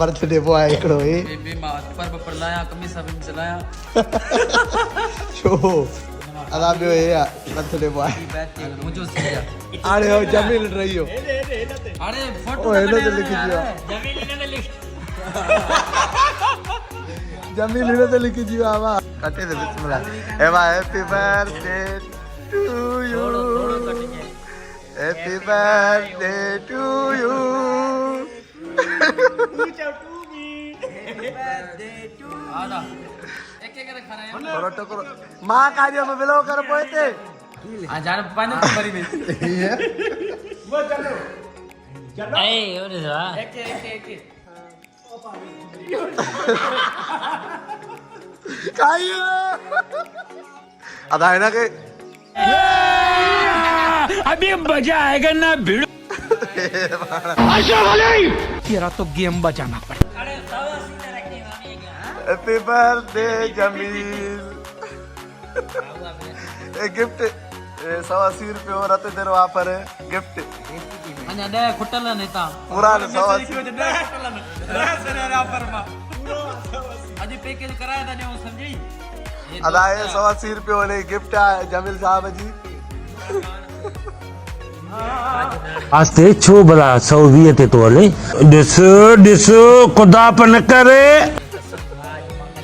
birthday boy हिकिड़ो ही baby मां पर लाया कमीस सब चलाया छो अदा ॿियो हे आहे बर्थडे बॉय मुझो सिया हाणे हो जमील रहियो अरे फोटो ओ हिन ते लिखी दियो जमील ने लिख जमील हिन ते लिखी दियो आवा कटे दे बिस्मिल्लाह एवा happy birthday to you happy birthday to you आदा एक एक खाना है थोड़ा टोकरो मां कार्य में बिलो कर पोते आ जान पानी भरी में वो चलो ए ओरे जा एक कायो अदा है ना के अभी मजा आएगा ना भिड़ तेरा तो गेम बजाना पड़ेगा हैप्पी बर्थडे जमील गिफ्ट 180 रुपये और आते देर वहाँ पर गिफ्ट अन्य दे खुटल नेता पूरा 180 अजी पैकेज कराया था ने समझी अदा 180 रुपये वाले गिफ्ट है जमील साहब जी आस्ते छो भला 120 ते तो हले ॾिस ख़ुदा पन करे